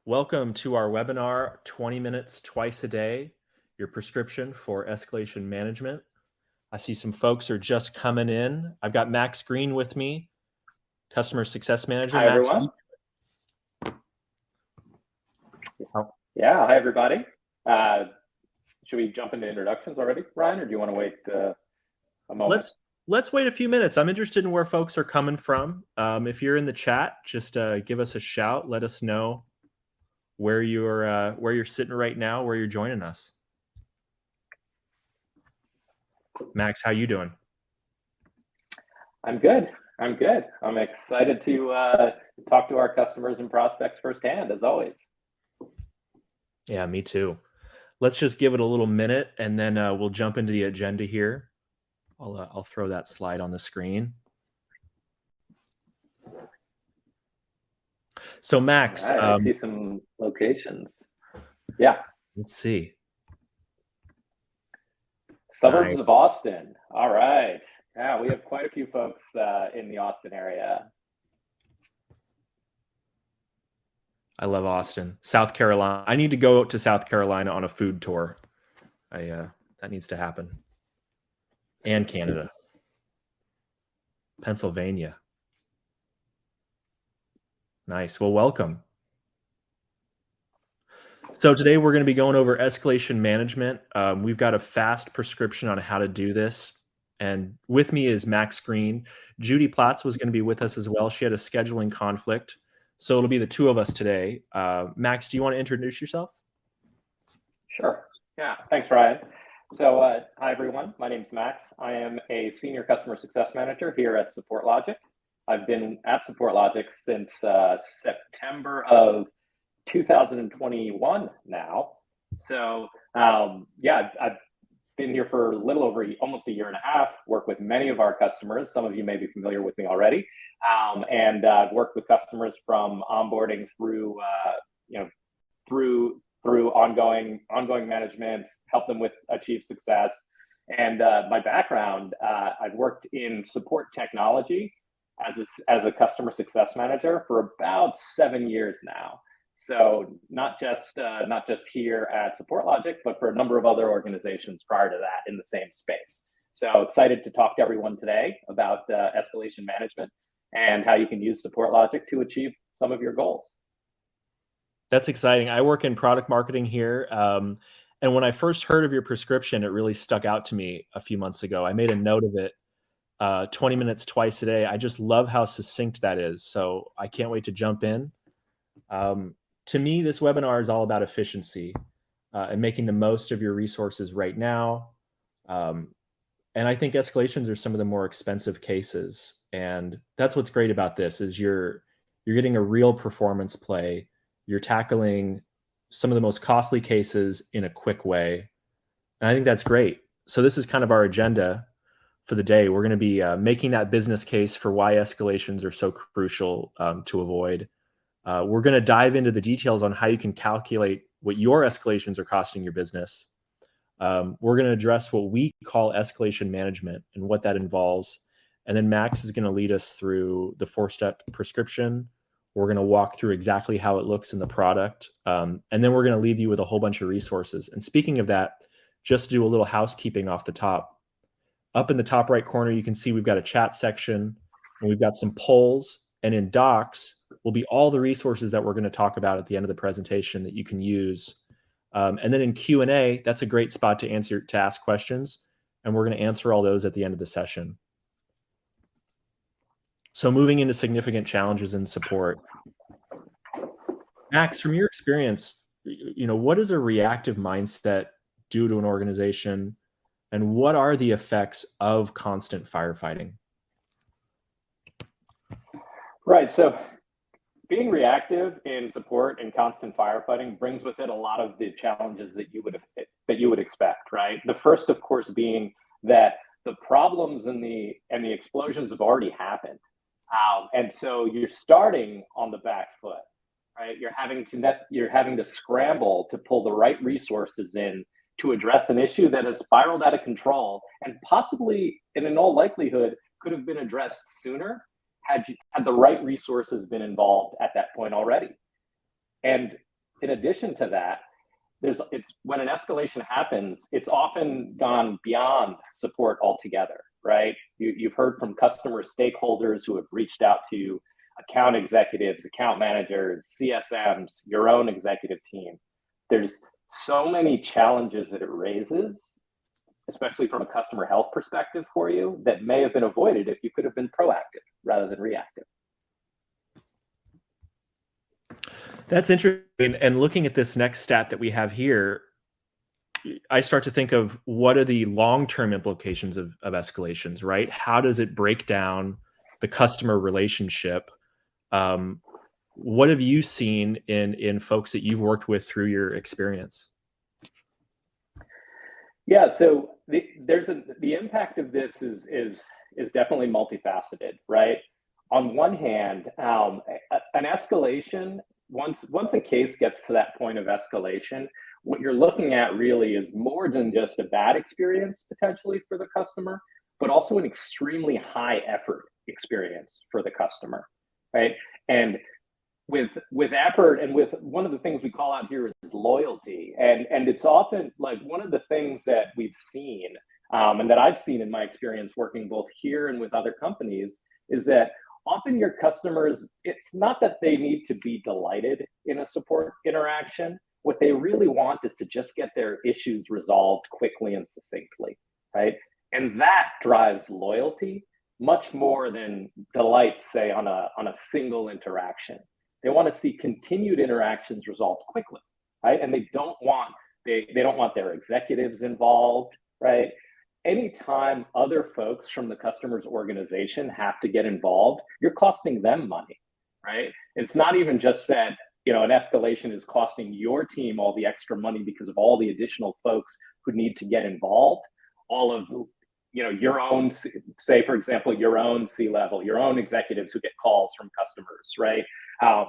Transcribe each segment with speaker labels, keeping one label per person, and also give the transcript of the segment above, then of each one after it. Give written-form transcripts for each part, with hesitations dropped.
Speaker 1: Welcome to our webinar, 20 minutes twice a day, your prescription for escalation management. I see some folks are just coming in. I've got Max Greene with me, Customer Success Manager.
Speaker 2: Hi,
Speaker 1: Max,
Speaker 2: everyone. Yeah, hi, everybody. Should we jump into introductions already, Ryan, or do you want to wait a moment?
Speaker 1: Let's wait a few minutes. I'm interested in where folks are coming from. If you're in the chat, just give us a shout. Let us know where you're sitting right now, where you're joining us. Max, how you doing?
Speaker 2: I'm good. I'm excited to talk to our customers and prospects firsthand, as always.
Speaker 1: Yeah, me too. Let's just give it a little minute, and then we'll jump into the agenda here. I'll throw that slide on the screen. So Max,
Speaker 2: right, I see some locations. Yeah.
Speaker 1: Let's see.
Speaker 2: Suburbs of Austin. All right. Yeah, we have quite a few folks in the Austin area.
Speaker 1: I love Austin. South Carolina. I need to go to South Carolina on a food tour. That needs to happen. And Canada. Pennsylvania. Nice. Well, welcome. So today we're going to be going over escalation management. We've got a fast prescription on how to do this. And with me is Max Greene. Judy Platts was going to be with us as well. She had a scheduling conflict. So it'll be the two of us today. Max, do you want to introduce yourself?
Speaker 2: Sure. Yeah. Thanks, Ryan. So hi, everyone. My name's Max. I am a Senior Customer Success Manager here at SupportLogic. I've been at SupportLogic since September of 2021 now. So yeah, I've been here for a little over almost a year and a half, worked with many of our customers. Some of you may be familiar with me already. And I've worked with customers from onboarding through, through ongoing management, help them with achieve success. And my background, I've worked in support technology as a customer success manager for about 7 years now. So not just here at SupportLogic, but for a number of other organizations prior to that in the same space. So excited to talk to everyone today about escalation management and how you can use SupportLogic to achieve some of your goals.
Speaker 1: That's exciting. I work in product marketing here. And when I first heard of your prescription, it really stuck out to me a few months ago. I made a note of it, 20 minutes twice a day. I just love how succinct that is. So I can't wait to jump in. To me, this webinar is all about efficiency and making the most of your resources right now. And I think escalations are some of the more expensive cases. And that's what's great about this is you're getting a real performance play. You're tackling some of the most costly cases in a quick way. And I think that's great. So this is kind of our agenda for the day. We're going to be making that business case for why escalations are so crucial to avoid. We're going to dive into the details on how you can calculate what your escalations are costing your business. We're going to address what we call escalation management and what that involves. And then Max is going to lead us through the 4-step prescription. We're going to walk through exactly how it looks in the product. And then we're going to leave you with a whole bunch of resources. And speaking of that, just to do a little housekeeping off the top, up in the top right corner, you can see we've got a chat section and we've got some polls, and in docs will be all the resources that we're going to talk about at the end of the presentation that you can use. And then in Q&A, that's a great spot to ask questions. And we're going to answer all those at the end of the session. So moving into significant challenges in support. Max, from your experience, what does a reactive mindset do to an organization? And what are the effects of constant firefighting? Right.
Speaker 2: So being reactive in support and constant firefighting brings with it a lot of the challenges that you would expect, right? The first, of course, being that the problems and the explosions have already happened. And so you're starting on the back foot, right? You're having to scramble to pull the right resources in to address an issue that has spiraled out of control and possibly, and in all likelihood, could have been addressed sooner had the right resources been involved at that point already. And in addition to that, when an escalation happens, it's often gone beyond support altogether, right? You've heard from customer stakeholders who have reached out to account executives, account managers, CSMs, your own executive team. There's so many challenges that it raises, especially from a customer health perspective for you, that may have been avoided if you could have been proactive rather than reactive.
Speaker 1: That's interesting. And looking at this next stat that we have here, I start to think of what are the long-term implications of escalations, right? How does it break down the customer relationship? What have you seen in folks that you've worked with through your experience?
Speaker 2: Yeah, so the impact of this is definitely multifaceted, right? On one hand, an escalation, once a case gets to that point of escalation, what you're looking at really is more than just a bad experience potentially for the customer, but also an extremely high effort experience for the customer, right? And with effort, and with one of the things we call out here is loyalty, and it's often like one of the things that we've seen, and that I've seen in my experience working both here and with other companies, is that often your customers, it's not that they need to be delighted in a support interaction. What they really want is to just get their issues resolved quickly and succinctly, right? And that drives loyalty much more than delight, say, on a single interaction. They want to see continued interactions resolved quickly, right? And they don't want their executives involved, right? Anytime other folks from the customer's organization have to get involved, you're costing them money, right? It's not even just that, an escalation is costing your team all the extra money because of all the additional folks who need to get involved. All of, your own, say, for example, your own C-level, your own executives who get calls from customers, right?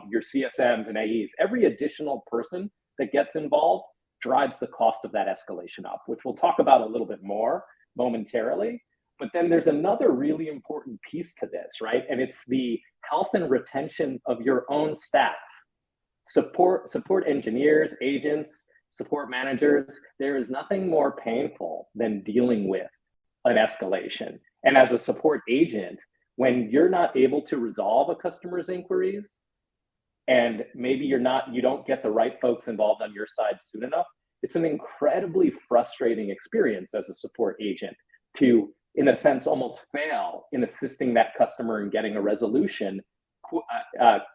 Speaker 2: Your CSMs and AEs, every additional person that gets involved drives the cost of that escalation up, which we'll talk about a little bit more momentarily. But then there's another really important piece to this, right? And it's the health and retention of your own staff. Support engineers, agents, support managers. There is nothing more painful than dealing with an escalation. And as a support agent, when you're not able to resolve a customer's inquiries, and maybe you don't get the right folks involved on your side soon enough, it's an incredibly frustrating experience as a support agent to, in a sense, almost fail in assisting that customer in getting a resolution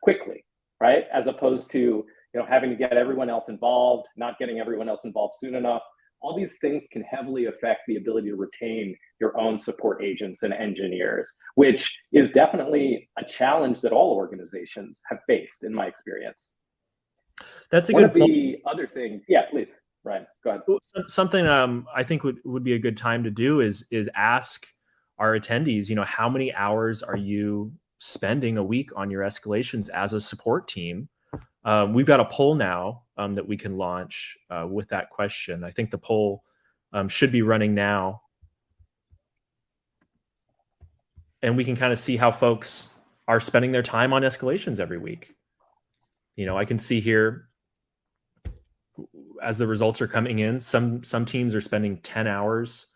Speaker 2: quickly, right? As opposed to having to get everyone else involved, not getting everyone else involved soon enough. All these things can heavily affect the ability to retain your own support agents and engineers, which is definitely a challenge that all organizations have faced, in my experience.
Speaker 1: That's a
Speaker 2: One
Speaker 1: good
Speaker 2: of the other things, yeah, please, Ryan, go ahead.
Speaker 1: Something I think would be a good time to do is ask our attendees, how many hours are you spending a week on your escalations as a support team? We've got a poll now that we can launch with that question. I think the poll should be running now. And we can kind of see how folks are spending their time on escalations every week. I can see here as the results are coming in, some teams are spending 10 hours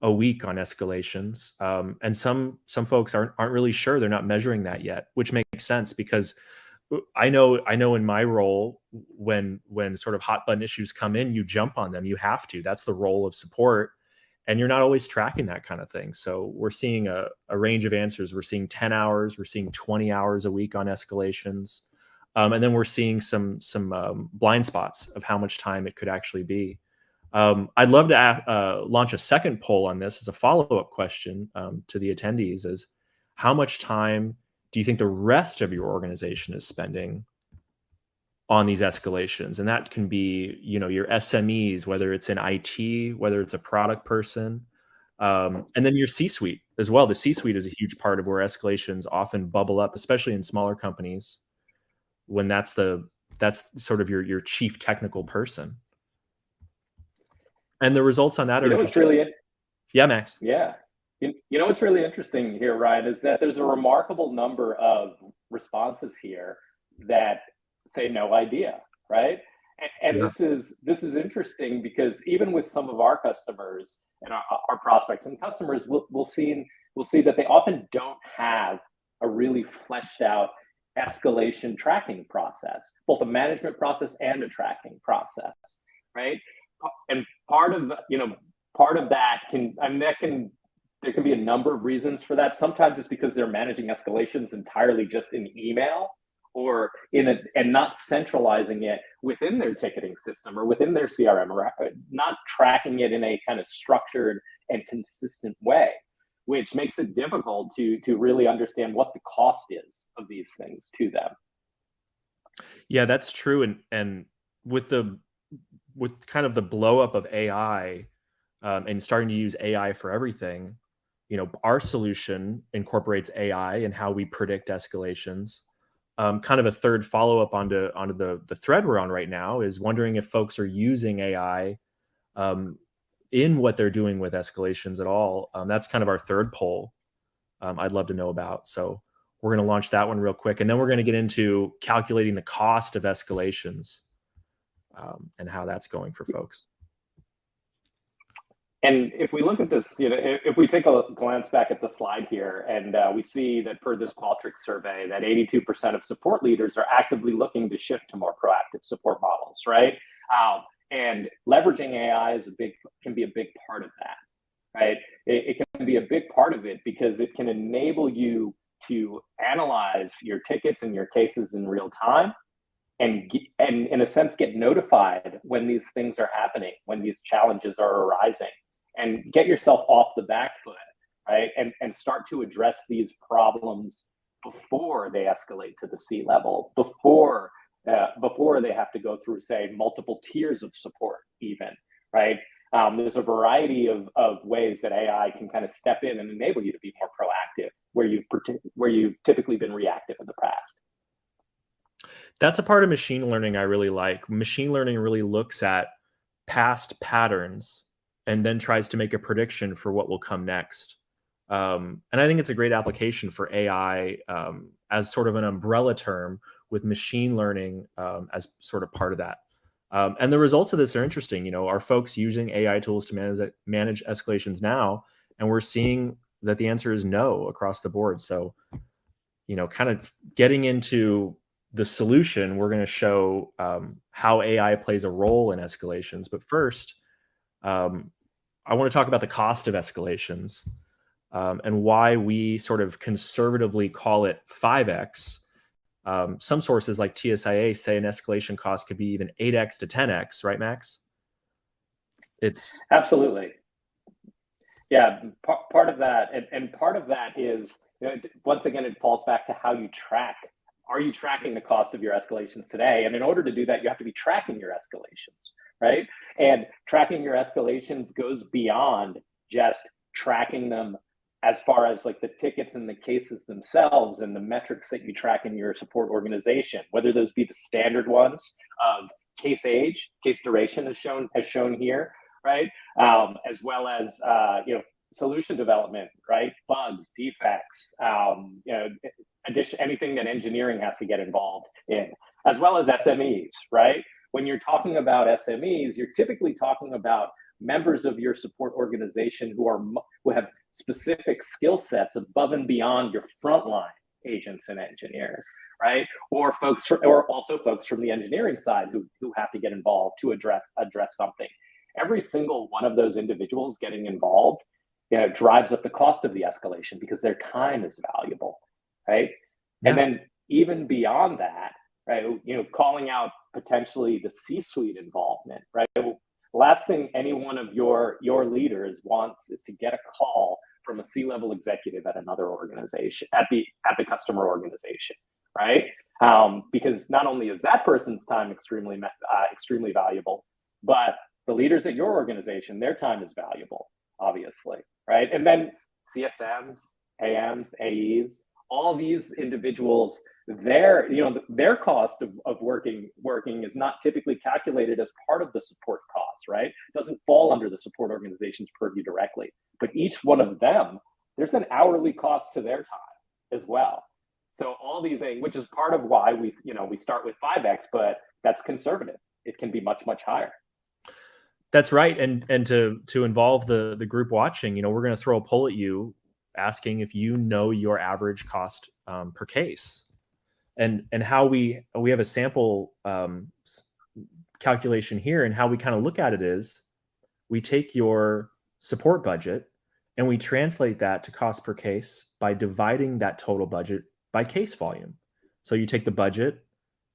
Speaker 1: a week on escalations. And some folks aren't really sure. They're not measuring that yet, which makes sense because I know in my role, when sort of hot button issues come in, you jump on them. You have to. That's the role of support. And you're not always tracking that kind of thing. So we're seeing a range of answers. We're seeing 10 hours. We're seeing 20 hours a week on escalations. And then we're seeing some blind spots of how much time it could actually be. I'd love to launch a second poll on this as a follow-up question to the attendees is how much time do you think the rest of your organization is spending on these escalations? And that can be, your SMEs, whether it's in IT, whether it's a product person, and then your C-suite as well. The C-suite is a huge part of where escalations often bubble up, especially in smaller companies, when that's sort of your chief technical person. And the results on that are interesting. Yeah, Max.
Speaker 2: Yeah. What's really interesting here, Ryan, is that there's a remarkable number of responses here that say no idea, right? And
Speaker 1: Yeah.
Speaker 2: this is interesting because even with some of our customers and our prospects and customers, we'll see that they often don't have a really fleshed out escalation tracking process, both a management process and a tracking process, right? And part of that can, I mean, that can, there can be a number of reasons for that. Sometimes it's because they're managing escalations entirely just in email or in a, and not centralizing it within their ticketing system or within their CRM, or not tracking it in a kind of structured and consistent way, which makes it difficult to really understand what the cost is of these things to them.
Speaker 1: Yeah, that's true. And with the with kind of the blow up of AI, and starting to use AI for everything, our solution incorporates AI and how we predict escalations. Kind of a third follow up onto the thread we're on right now is wondering if folks are using AI in what they're doing with escalations at all. That's kind of our third poll. I'd love to know about. So we're going to launch that one real quick, and then we're going to get into calculating the cost of escalations, and how that's going for folks.
Speaker 2: And if we look at this, if we take a glance back at the slide here, and we see that per this Qualtrics survey, that 82% of support leaders are actively looking to shift to more proactive support models, right? And leveraging AI can be a big part of that, right? It can be a big part of it because it can enable you to analyze your tickets and your cases in real time, and in a sense get notified when these things are happening, when these challenges are arising, and get yourself off the back foot, right? And start to address these problems before they escalate to the C level, before they have to go through, say, multiple tiers of support even, right? There's a variety of ways that AI can kind of step in and enable you to be more proactive where you've typically been reactive in the past.
Speaker 1: That's a part of machine learning I really like. Machine learning really looks at past patterns and then tries to make a prediction for what will come next. And I think it's a great application for AI, as sort of an umbrella term, with machine learning as sort of part of that. And the results of this are interesting. Are folks using AI tools to manage escalations now? And we're seeing that the answer is no across the board. So, kind of getting into the solution, we're going to show how AI plays a role in escalations. But first, I want to talk about the cost of escalations, and why we sort of conservatively call it 5x. Some sources like TSIA say an escalation cost could be even 8x to 10x, right, Max? It's
Speaker 2: absolutely, yeah. Part of that, and part of that is, once again, it falls back to how you track. Are you tracking the cost of your escalations today? And in order to do that, you have to be tracking your escalations, right? And tracking your escalations goes beyond just tracking them as far as like the tickets and the cases themselves and the metrics that you track in your support organization, whether those be the standard ones of case age, case duration as shown here, right? As well as solution development, right? Bugs, defects, anything that engineering has to get involved in, as well as SMEs, right? When you're talking about SMEs, you're typically talking about members of your support organization who have specific skill sets above and beyond your frontline agents and engineers, right? Or also folks from the engineering side who have to get involved to address something. Every single one of those individuals getting involved, drives up the cost of the escalation because their time is valuable, right? Yeah. And then even beyond that, right, calling out potentially the C-suite involvement, right? The last thing any one of your leaders wants is to get a call from a C-level executive at another organization, at the customer organization, right? Because not only is that person's time extremely valuable, but the leaders at your organization, their time is valuable, obviously, right? And then CSMs, AMs, AEs, all these individuals, their cost of working is not typically calculated as part of the support cost, right? It doesn't fall under the support organization's purview directly. But each one of them, there's an hourly cost to their time as well. So all these things, which is part of why we start with 5x, but that's conservative. it can be much, much higher.
Speaker 1: That's right. And to involve the group watching, we're going to throw a poll at you asking if you know your average cost per case. And how we have a sample calculation here, and how we kind of look at it is we take your support budget and we translate that to cost per case by dividing that total budget by case volume. So you take the budget,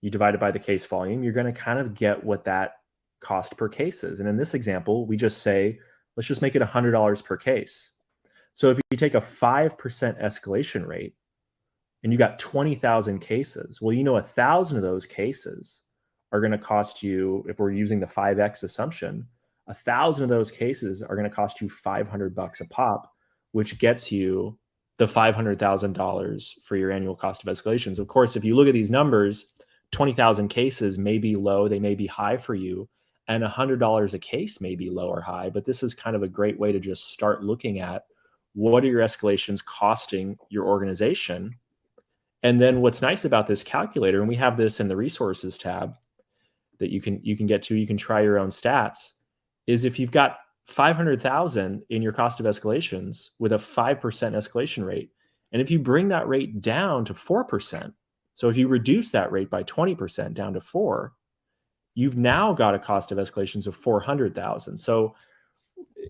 Speaker 1: you divide it by the case volume, you're going to kind of get what that cost per case is. And in this example, we just say, let's just make it $100 per case. So if you take a 5% escalation rate and you got 20,000 cases, well, 1,000 of those cases are going to cost you, if we're using the 5X assumption, 1,000 of those cases are going to cost you $500 a pop, which gets you the $500,000 for your annual cost of escalations. Of course, if you look at these numbers, 20,000 cases may be low, they may be high for you, and $100 a case may be low or high, but this is kind of a great way to just start looking at what are your escalations costing your organization. And then what's nice about this calculator, and we have this in the resources tab that you can get to, you can try your own stats, is if you've got 500,000 in your cost of escalations with a 5% escalation rate, and if you bring that rate down to 4%, so if you reduce that rate by 20% down to 4, you've now got a cost of escalations of 400,000. So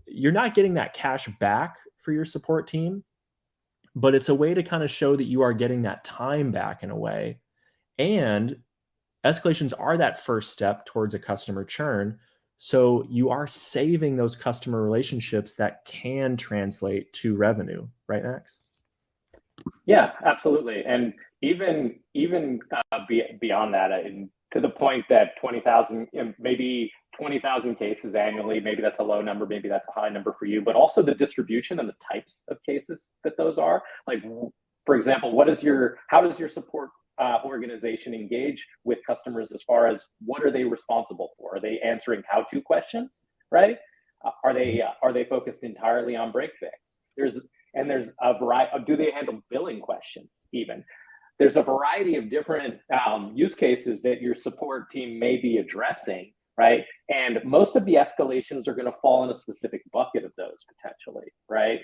Speaker 1: you're not getting that cash back for your support team, but it's a way to kind of show that you are getting that time back in a way. And escalations are that first step towards a customer churn. So you are saving those customer relationships that can translate to revenue, right, Max?
Speaker 2: Yeah, absolutely. And even beyond that, to the point that 20,000, maybe 20,000 cases annually, maybe that's a low number, maybe that's a high number for you, but also the distribution and the types of cases that those are. Like, for example, how does your support organization engage with customers as far as what are they responsible for? Are they answering how-to questions, right? Are they focused entirely on break fix? There's a variety of, do they handle billing questions even? There's a variety of different use cases that your support team may be addressing, right? And most of the escalations are going to fall in a specific bucket of those potentially, right?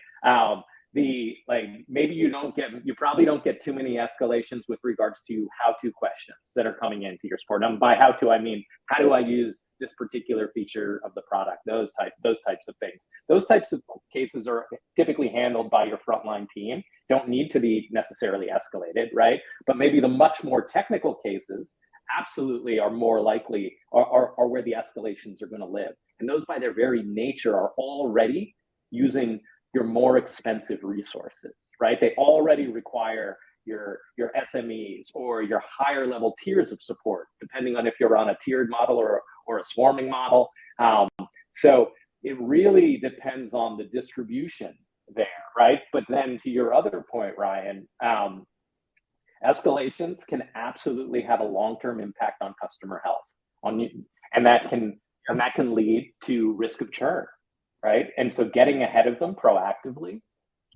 Speaker 2: Maybe you probably don't get too many escalations with regards to how-to questions that are coming into your support. And by how-to, I mean, how do I use this particular feature of the product? Those types of things. Those types of cases are typically handled by your frontline team. Don't need to be necessarily escalated, right? But maybe the much more technical cases absolutely are more likely, are where the escalations are going to live. And those by their very nature are already using your more expensive resources, right? They already require your SMEs or your higher level tiers of support, depending on if you're on a tiered model or a swarming model. So it really depends on the distribution there, right? But then to your other point, Ryan, escalations can absolutely have a long-term impact on customer health, and that can lead to risk of churn, right? And so getting ahead of them proactively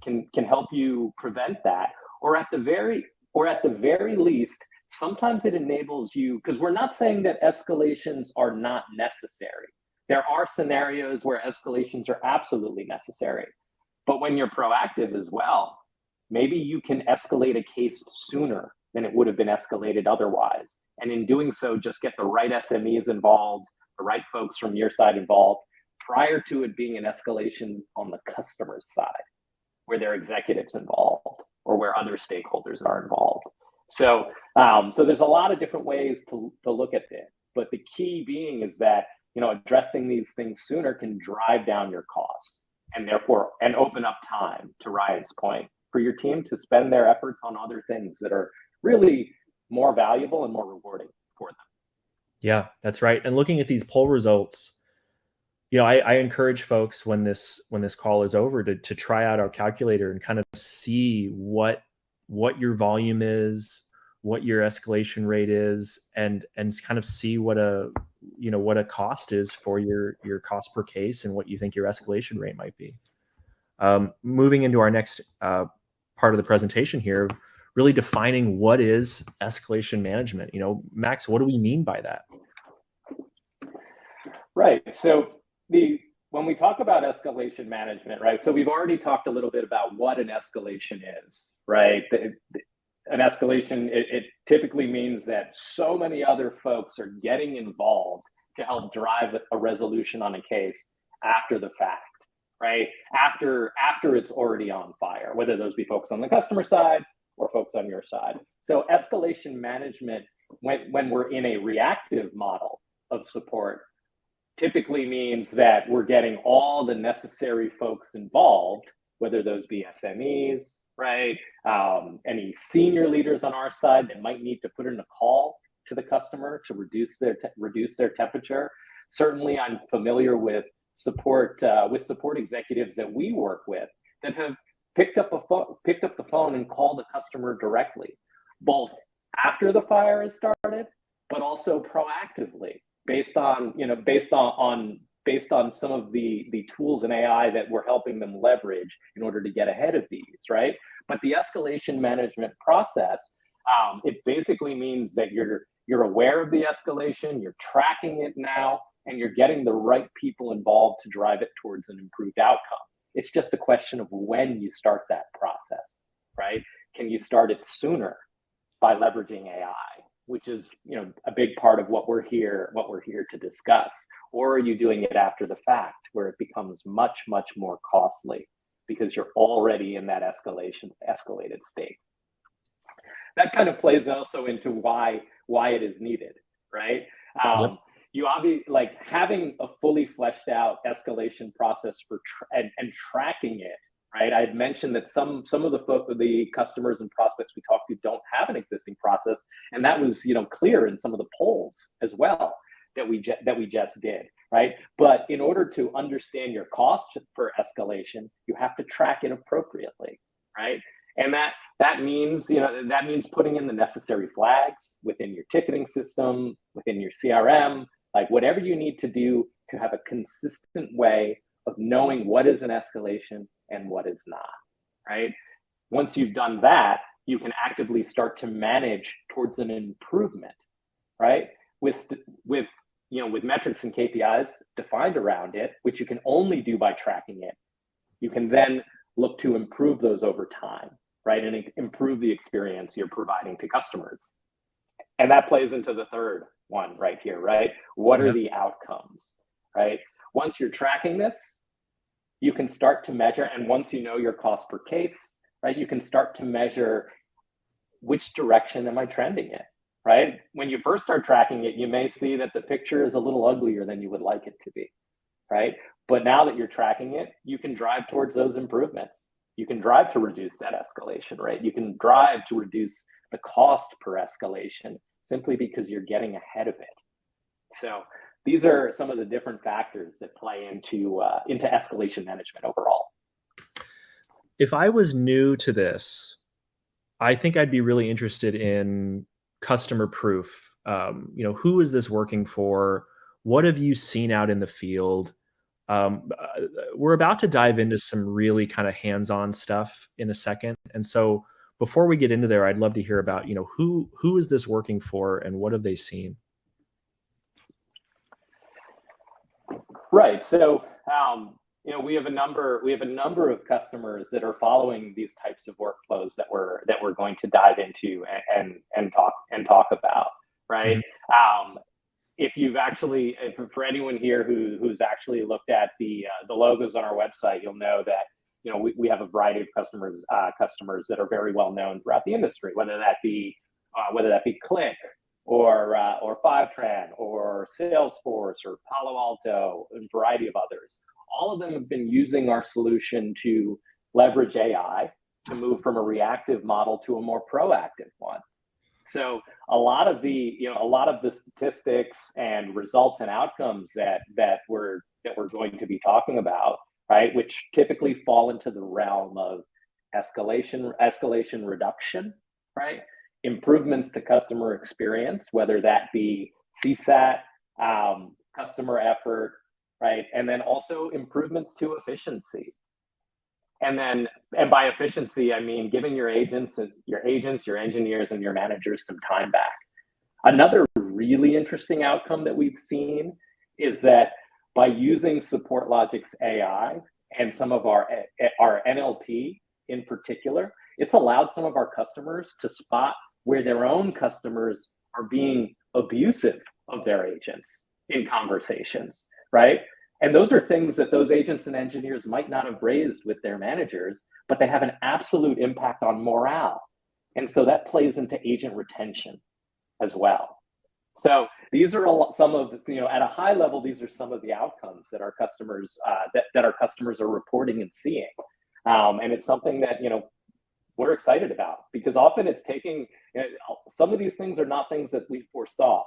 Speaker 2: can help you prevent that, or at the very least, sometimes it enables you, because we're not saying that escalations are not necessary. There are scenarios where escalations are absolutely necessary. But when you're proactive as well, maybe you can escalate a case sooner than it would have been escalated otherwise. And in doing so, just get the right SMEs involved, the right folks from your side involved, prior to it being an escalation on the customer's side, where there are executives involved or where other stakeholders are involved. So there's a lot of different ways to look at it. But the key being is that, addressing these things sooner can drive down your costs and open up time, to Ryan's point, for your team to spend their efforts on other things that are really more valuable and more rewarding for them.
Speaker 1: Yeah, that's right. And looking at these poll results, I encourage folks when this call is over to try out our calculator and kind of see what your volume is, what your escalation rate is, and kind of see what a cost is for your cost per case and what you think your escalation rate might be. Moving into our next part of the presentation here, really defining what is escalation management. Max, what do we mean by that?
Speaker 2: Right. So when we talk about escalation management, right? So we've already talked a little bit about what an escalation is, right? An escalation, it typically means that so many other folks are getting involved to help drive a resolution on a case after the fact, right? After it's already on fire, whether those be folks on the customer side or folks on your side. So escalation management, when we're in a reactive model of support, typically means that we're getting all the necessary folks involved, whether those be SMEs, right? Any senior leaders on our side that might need to put in a call to the customer to reduce their temperature. Certainly, I'm familiar with support executives that we work with that have picked up the phone and called the customer directly, both after the fire has started, but also proactively, based on some of the tools in AI that we're helping them leverage in order to get ahead of these, right? But the escalation management process, it basically means that you're aware of the escalation, you're tracking it now, and you're getting the right people involved to drive it towards an improved outcome. It's just a question of when you start that process, right? Can you start it sooner by leveraging AI, which is a big part of what we're here to discuss, or are you doing it after the fact, where it becomes much more costly because you're already in that escalated state? That kind of plays also into why it is needed, right?
Speaker 1: Yep.
Speaker 2: You obviously, like, having a fully fleshed out escalation process and tracking it, right? I had mentioned that some of the customers and prospects we talked to don't have an existing process, and that was clear in some of the polls as well that we just did, right? But in order to understand your cost per escalation, you have to track it appropriately, right? And that means putting in the necessary flags within your ticketing system, within your CRM, like whatever you need to do to have a consistent way of knowing what is an escalation and what is not, right? Once you've done that, you can actively start to manage towards an improvement, right? With metrics and KPIs defined around it, which you can only do by tracking it. You can then look to improve those over time, right? And improve the experience you're providing to customers. And that plays into the third one right here, right? What are the outcomes, right? Once you're tracking this, you can start to measure, and once you know your cost per case, right, you can start to measure which direction am I trending in, right? When you first start tracking it, you may see that the picture is a little uglier than you would like it to be, right? But now that you're tracking it, you can drive towards those improvements. You can drive to reduce that escalation rate. You can drive to reduce the cost per escalation simply because you're getting ahead of it. So these are some of the different factors that play into escalation management overall.
Speaker 1: If I was new to this, I think I'd be really interested in customer proof. Who is this working for? What have you seen out in the field? We're about to dive into some really kind of hands-on stuff in a second. And so before we get into there, I'd love to hear about, who is this working for and what have they seen?
Speaker 2: Right. So, we have a number of customers that are following these types of workflows that we're going to dive into and talk about. Right. Mm-hmm. For anyone here who's actually looked at the logos on our website, you'll know that we have a variety of customers that are very well known throughout the industry, whether that be Click or Fivetran or Salesforce or Palo Alto and a variety of others. All of them have been using our solution to leverage AI to move from a reactive model to a more proactive one. So a lot of the statistics and results and outcomes that we're going to be talking about, right, which typically fall into the realm of escalation reduction, right, improvements to customer experience, whether that be CSAT, customer effort, right, and then also improvements to efficiency. And by efficiency, I mean giving your agents, your engineers, and your managers some time back. Another really interesting outcome that we've seen is that by using SupportLogic's AI and some of our NLP in particular, it's allowed some of our customers to spot where their own customers are being abusive of their agents in conversations, right? And those are things that those agents and engineers might not have raised with their managers, but they have an absolute impact on morale. And so that plays into agent retention as well. So these are some of, at a high level, these are some of the outcomes that our customers that our customers are reporting and seeing. And it's something that, we're excited about, because often it's taking, some of these things are not things that we foresaw.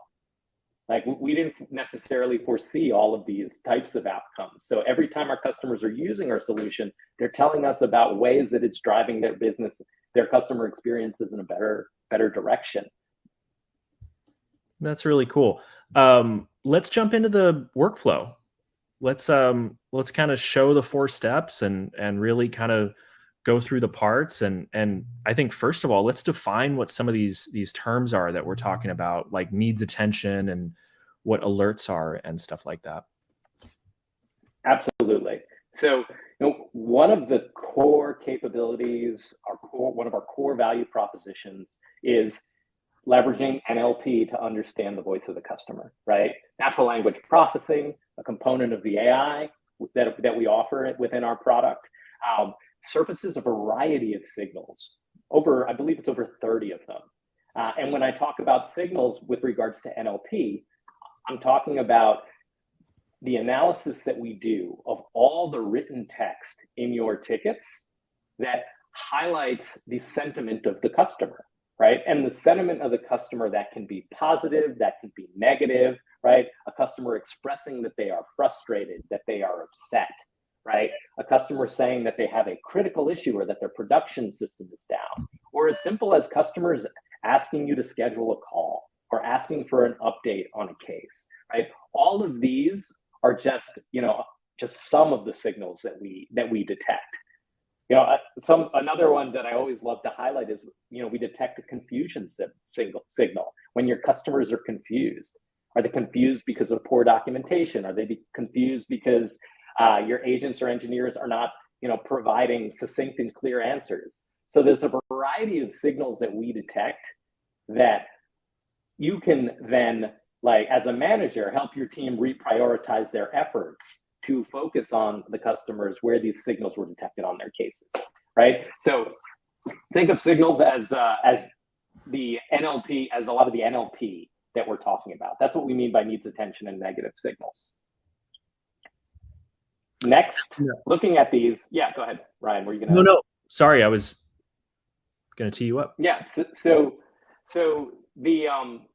Speaker 2: Like, we didn't necessarily foresee all of these types of outcomes. So every time our customers are using our solution, they're telling us about ways that it's driving their business, their customer experiences in a better direction.
Speaker 1: That's really cool. Let's jump into the workflow. Let's kind of show the 4 steps and really kind of go through the parts. And I think, first of all, let's define what some of these terms are that we're talking about, like needs attention and what alerts are and stuff like that.
Speaker 2: Absolutely. So, one of the core capabilities, one of our core value propositions is leveraging NLP to understand the voice of the customer, right? Natural language processing, a component of the AI that we offer within our product, surfaces a variety of signals. I believe it's over 30 of them. And when I talk about signals with regards to NLP, I'm talking about the analysis that we do of all the written text in your tickets that highlights the sentiment of the customer, right? And the sentiment of the customer, that can be positive, that can be negative, right? A customer expressing that they are frustrated, that they are upset, right? A customer saying that they have a critical issue or that their production system is down, or as simple as customers asking you to schedule a call or asking for an update on a case, right? All of these are just some of the signals that we detect. Another one that I always love to highlight is, we detect a confusion signal. When your customers are confused, are they confused because of poor documentation? Are they confused because your agents or engineers are not, providing succinct and clear answers? So there's a variety of signals that we detect that you can then, like, as a manager, help your team reprioritize their efforts to focus on the customers where these signals were detected on their cases, right? So think of signals as the NLP, as a lot of the NLP that we're talking about. That's what we mean by needs attention and negative signals. Next, looking at these. Yeah, go ahead, Ryan. Were you gonna?
Speaker 1: No. Sorry, I was gonna tee you up.
Speaker 2: Yeah. So the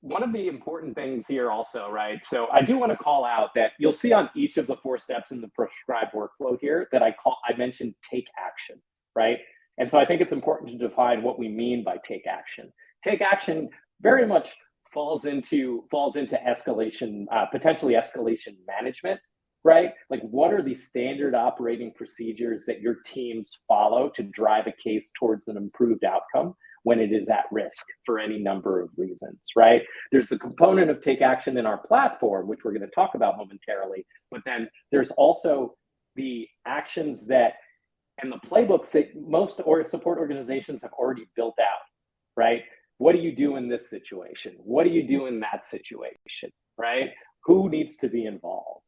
Speaker 2: one of the important things here also, right? So I do want to call out that you'll see on each of the 4 steps in the prescribed workflow here that I mentioned take action, right? And so I think it's important to define what we mean by take action. Take action very much falls into escalation, potentially escalation management, right? Like, what are the standard operating procedures that your teams follow to drive a case towards an improved outcome when it is at risk for any number of reasons, right? There's the component of take action in our platform, which we're going to talk about momentarily, but then there's also the actions and the playbooks that most support organizations have already built out, right? What do you do in this situation? What do you do in that situation, right? Who needs to be involved?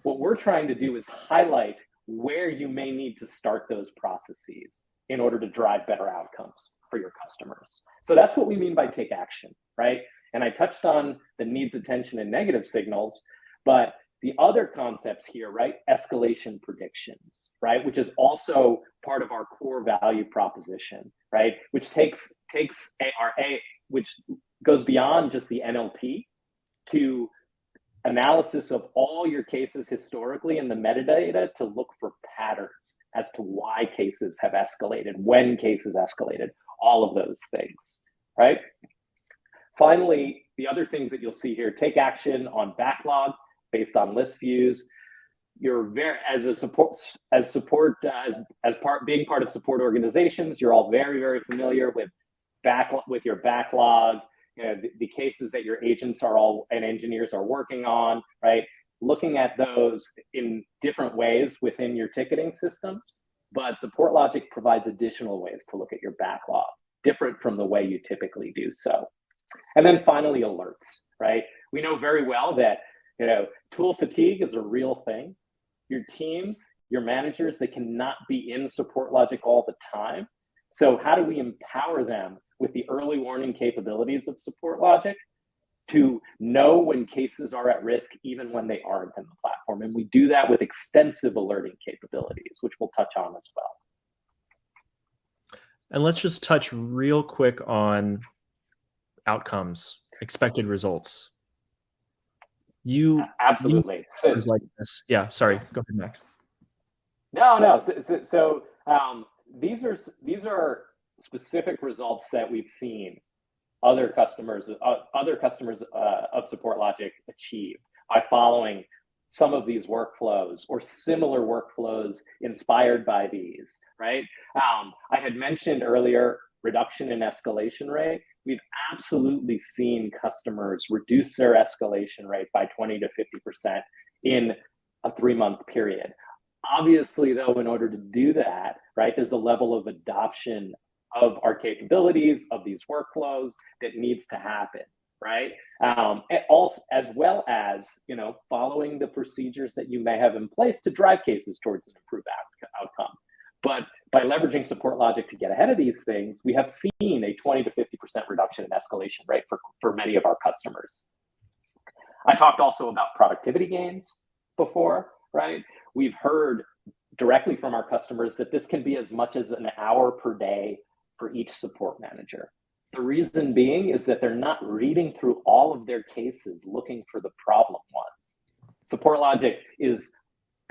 Speaker 2: What we're trying to do is highlight where you may need to start those processes in order to drive better outcomes for your customers. So that's what we mean by take action, right? And I touched on the needs attention and negative signals, but the other concepts here, right? Escalation predictions, right? Which is also part of our core value proposition, right? Which takes which goes beyond just the NLP to analysis of all your cases historically in the metadata to look for patterns as to why cases have escalated, when cases escalated, all of those things, right? Finally, the other things that you'll see here, take action on backlog based on list views. You're being part of support organizations, you're all very, very familiar with your backlog, the cases that your agents and engineers are working on, right? looking at those in different ways within your ticketing systems, but SupportLogic provides additional ways to look at your backlog, different from the way you typically do so. And then finally, alerts, right? We know very well that, tool fatigue is a real thing. Your teams, your managers, they cannot be in SupportLogic all the time. So how do we empower them with the early warning capabilities of SupportLogic to know when cases are at risk, even when they aren't in the platform? And we do that with extensive alerting capabilities, which we'll touch on as well.
Speaker 1: And let's just touch real quick on outcomes, expected results.
Speaker 2: Absolutely.
Speaker 1: Like this. Yeah, sorry. Go ahead, Max.
Speaker 2: No. So these are specific results that we've seen other customers of SupportLogic achieve by following some of these workflows or similar workflows inspired by these, right? I had mentioned earlier reduction in escalation rate. We've absolutely seen customers reduce their escalation rate by 20 to 50% in a 3-month period. Obviously, though, in order to do that, right, there's a level of adoption of our capabilities, of these workflows that needs to happen, right? Also, as well as, following the procedures that you may have in place to drive cases towards an improved outcome. But by leveraging SupportLogic to get ahead of these things, we have seen a 20 to 50% reduction in escalation rate for many of our customers. I talked also about productivity gains before, right? We've heard directly from our customers that this can be as much as an hour per day for each support manager. The reason being is that they're not reading through all of their cases looking for the problem ones. SupportLogic is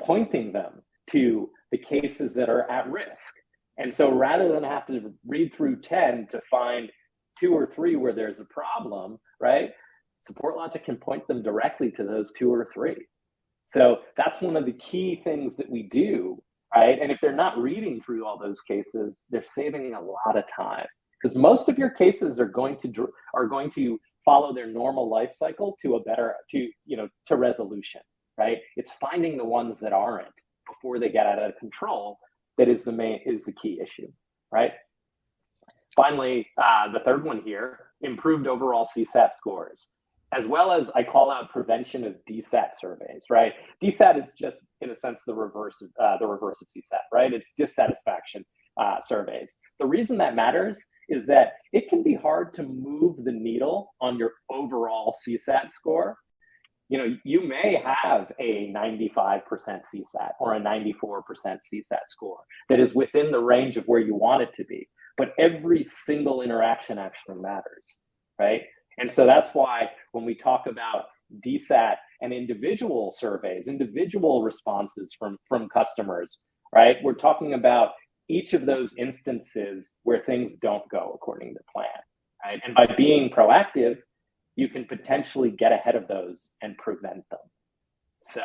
Speaker 2: pointing them to the cases that are at risk. And so rather than have to read through 10 to find 2 or 3 where there's a problem, right? SupportLogic can point them directly to those 2 or 3. So that's one of the key things that we do, right? And if they're not reading through all those cases, they're saving a lot of time, because most of your cases are going to follow their normal life cycle to resolution, right? It's finding the ones that aren't before they get out of control that is the key issue, right? Finally, the third one here, improved overall CSAT scores, as well as I call out prevention of DSAT surveys, right? DSAT is just, in a sense, the reverse of CSAT, right? It's dissatisfaction surveys. The reason that matters is that it can be hard to move the needle on your overall CSAT score. You may have a 95% CSAT or a 94% CSAT score that is within the range of where you want it to be, but every single interaction actually matters, right? And so that's why when we talk about DSAT and individual surveys, individual responses from customers, right? We're talking about each of those instances where things don't go according to plan, right? And by being proactive, you can potentially get ahead of those and prevent them. So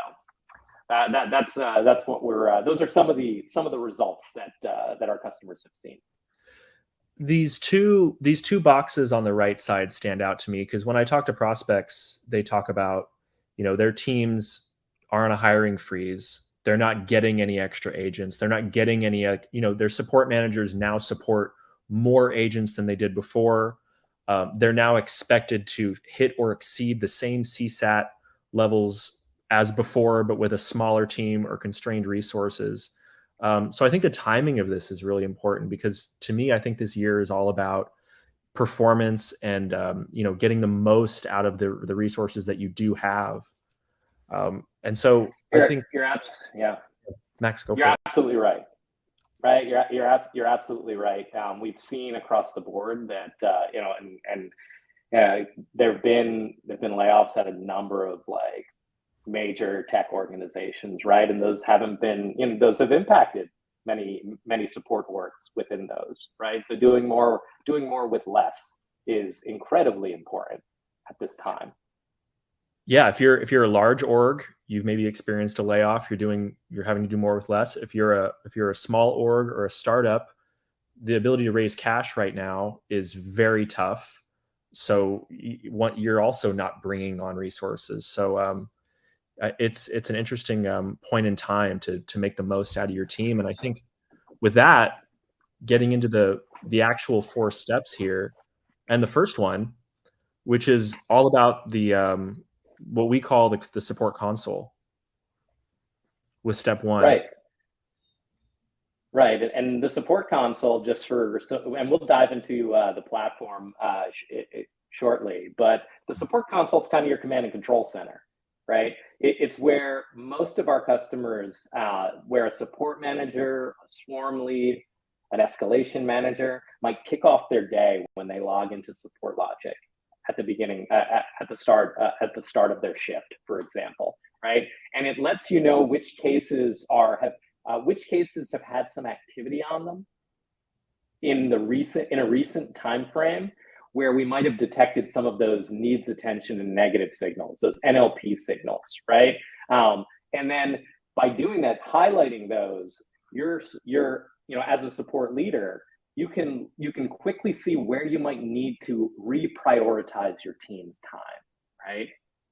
Speaker 2: that's what those are some of the results that our customers have seen.
Speaker 1: These two boxes on the right side stand out to me, because when I talk to prospects, they talk about, their teams are on a hiring freeze. They're not getting any extra agents. They're not getting any, their support managers now support more agents than they did before. They're now expected to hit or exceed the same CSAT levels as before, but with a smaller team or constrained resources. So I think the timing of this is really important, because to me, I think this year is all about performance and, getting the most out of the resources that you do have. And so I think Max, go for it.
Speaker 2: You're absolutely right. Right, you're absolutely right. We've seen across the board that there've been layoffs at a number of major tech organizations, right? And those have impacted many support orgs within those, right? So doing more with less is incredibly important at this time.
Speaker 1: Yeah, if you're a large org, you've maybe experienced a layoff. You're having to do more with less. If you're a small org or a startup, the ability to raise cash right now is very tough. So you're also not bringing on resources. So It's an interesting point in time to make the most out of your team. And I think with that, getting into the actual 4 steps here, and the first one, which is all about the what we call the support console with step 1.
Speaker 2: Right. Right, and the support console, just for and we'll dive into the platform shortly. But the support console is kind of your command and control center, right? It's where most of our customers, where a support manager, a swarm lead, an escalation manager might kick off their day when they log into SupportLogic at the beginning, at the start of their shift, for example, right? And it lets you know which cases have had some activity on them in a recent time frame, where we might have detected some of those needs attention and negative signals, those NLP signals, right? And then by doing that, highlighting those, you're as a support leader, you can quickly see where you might need to reprioritize your team's time, right?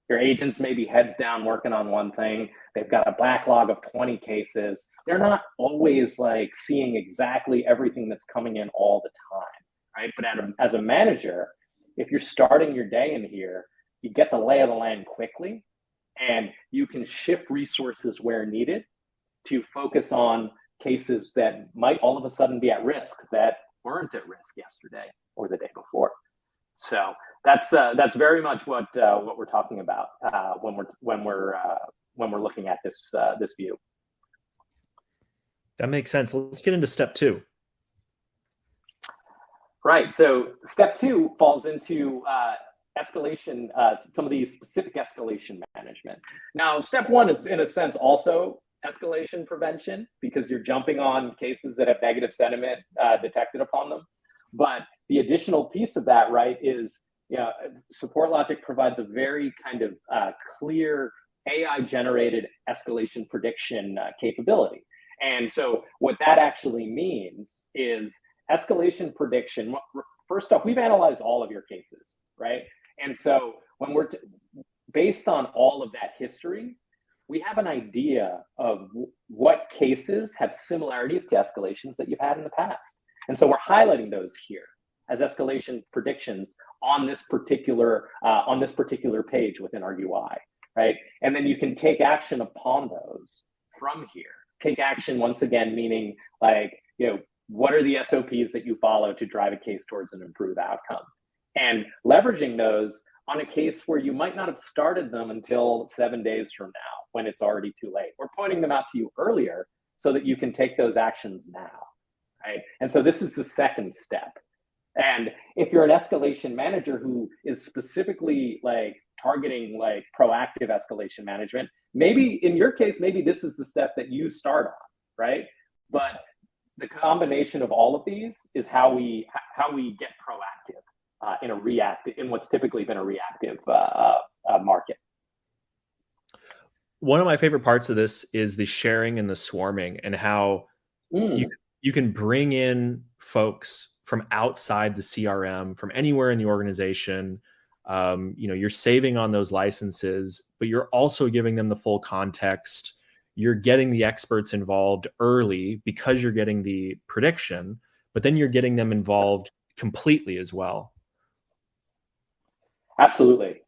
Speaker 2: Your agents may be heads down working on one thing. They've got a backlog of 20 cases. They're not always like seeing exactly everything that's coming in all the time, right? But as a manager, if you're starting your day in here, you get the lay of the land quickly, and you can shift resources where needed to focus on cases that might all of a sudden be at risk that weren't at risk yesterday or the day before. So that's very much what we're talking about when we're looking at this view.
Speaker 1: That makes sense. Let's get into step 2.
Speaker 2: Right. So step 2 falls into escalation, some of the specific escalation management. Now, step 1 is in a sense also escalation prevention, because you're jumping on cases that have negative sentiment detected upon them. But the additional piece of that, right, is SupportLogic provides a very kind of clear AI-generated escalation prediction capability. And so what that actually means is escalation prediction. First off, we've analyzed all of your cases, right? And so when we're based on all of that history, we have an idea of what cases have similarities to escalations that you've had in the past. And so we're highlighting those here as escalation predictions on this particular page within our UI, right? And then you can take action upon those from here. Take action, once again, meaning like, what are the SOPs that you follow to drive a case towards an improved outcome? And leveraging those on a case where you might not have started them until 7 days from now, when it's already too late. We're pointing them out to you earlier so that you can take those actions now, right? And so this is the second step. And if you're an escalation manager who is specifically like targeting like proactive escalation management, maybe in your case, maybe this is the step that you start on, right? But the combination of all of these is how we get proactive in what's typically been a reactive market.
Speaker 1: One of my favorite parts of this is the sharing and the swarming, and how you can bring in folks from outside the CRM, from anywhere in the organization. You're saving on those licenses, but you're also giving them the full context. You're getting the experts involved early because you're getting the prediction, but then you're getting them involved completely as well.
Speaker 2: Absolutely,